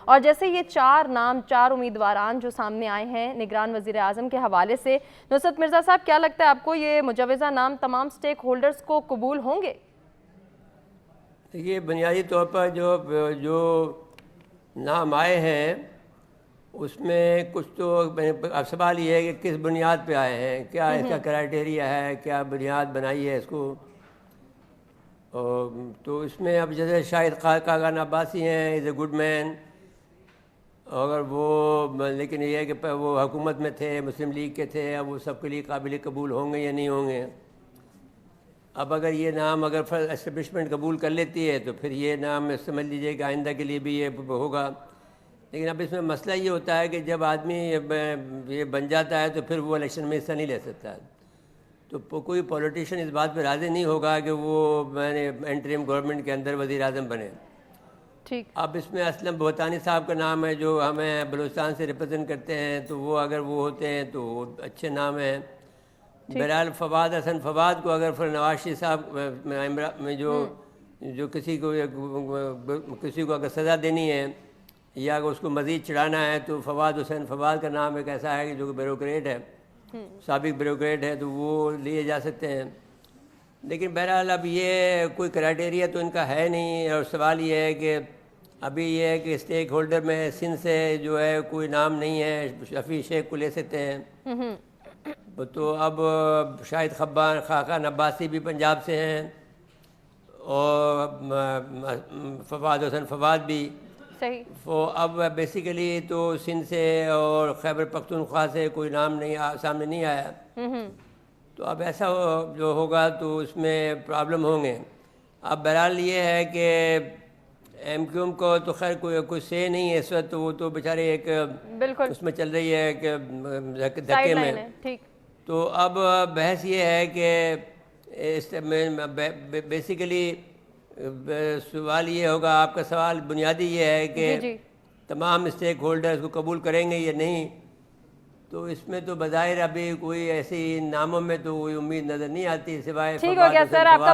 और जैसे ये 4 नाम, 4 उम्मीदवारान जो सामने आए हैं निगरान वज़ीर आज़म के हवाले से, नुसरत मिर्ज़ा साहब क्या लगता है आपको ये मुजव्वज़ा नाम तमाम स्टेक होल्डर्स को कबूल होंगे? देखिए, बुनियादी तौर पर जो नाम आए हैं उसमें कुछ तो अब सवाल ये है कि किस बुनियाद पे आए हैं, क्या इसका क्राइटेरिया है, क्या बुनियाद बनाई है इसको। और तो इसमें अब जैसे शाहिद खाकान अब्बासी हैं, इज़ ए गुड मैन, अगर वो लेकिन ये है कि वो हुकूमत में थे, मुस्लिम लीग के थे, अब वो सबके लिए काबिल कबूल होंगे या नहीं होंगे। अब अगर ये नाम अगर एस्टेब्लिशमेंट कबूल कर लेती है तो फिर ये नाम समझ लीजिए कि आइंदा के लिए भी ये होगा। लेकिन अब इसमें मसला ये होता है कि जब आदमी ये बन जाता है तो फिर वो इलेक्शन में हिस्सा नहीं ले सकता है। तो कोई पॉलिटिशियन इस बात पर राज़ी नहीं होगा कि वो मैंने इंटरिम गवर्नमेंट के अंदर वज़ीर आज़म बने। ठीक। अब इसमें असलम बोहतानी साहब का नाम है जो हमें बलूचिस्तान से रिप्रेजेंट करते हैं, तो वो अगर वो होते हैं तो अच्छे नाम हैं। बहरहाल फवाद हसन फवाद को अगर फिर नवाज शरीफ साहब में जो किसी को अगर सज़ा देनी है या अगर उसको मज़ीद चढ़ाना है तो फवाद हुसैन फवाद का नाम एक ऐसा है कि जो ब्यूरोक्रेट है, साबिक ब्यूरोक्रेट है, तो वो लिए जा सकते हैं। लेकिन बहरहाल अब ये कोई क्राइटेरिया तो इनका है नहीं। और सवाल ये है कि अभी ये है कि स्टेक होल्डर में सिंध से जो है कोई नाम नहीं है, शफी शेख को ले सकते हैं। तो अब शाहिद खाकान अब्बासी भी पंजाब से हैं और फवाद हुसैन फवाद भी सही। तो अब बेसिकली तो सिंध से और खैबर पख्तूनख्वा से कोई नाम नहीं सामने नहीं आया। तो अब ऐसा जो होगा तो उसमें प्रॉब्लम होंगे। अब बहरहाल ये है कि एमक्यूएम को तो खैर कोई से नहीं है इस वक्त, तो वो तो बेचारे एक बिल्कुल उसमें चल रही है कि धक्के में। ठीक। तो अब बहस ये है कि बेसिकली सवाल ये होगा, आपका सवाल बुनियादी ये है कि तमाम स्टेक होल्डर्स को कबूल करेंगे या नहीं। तो इसमें तो बज़ाहिर अभी कोई ऐसी नामों में तो कोई उम्मीद नज़र नहीं आती सिवाय। ठीक हो गया सर, आपका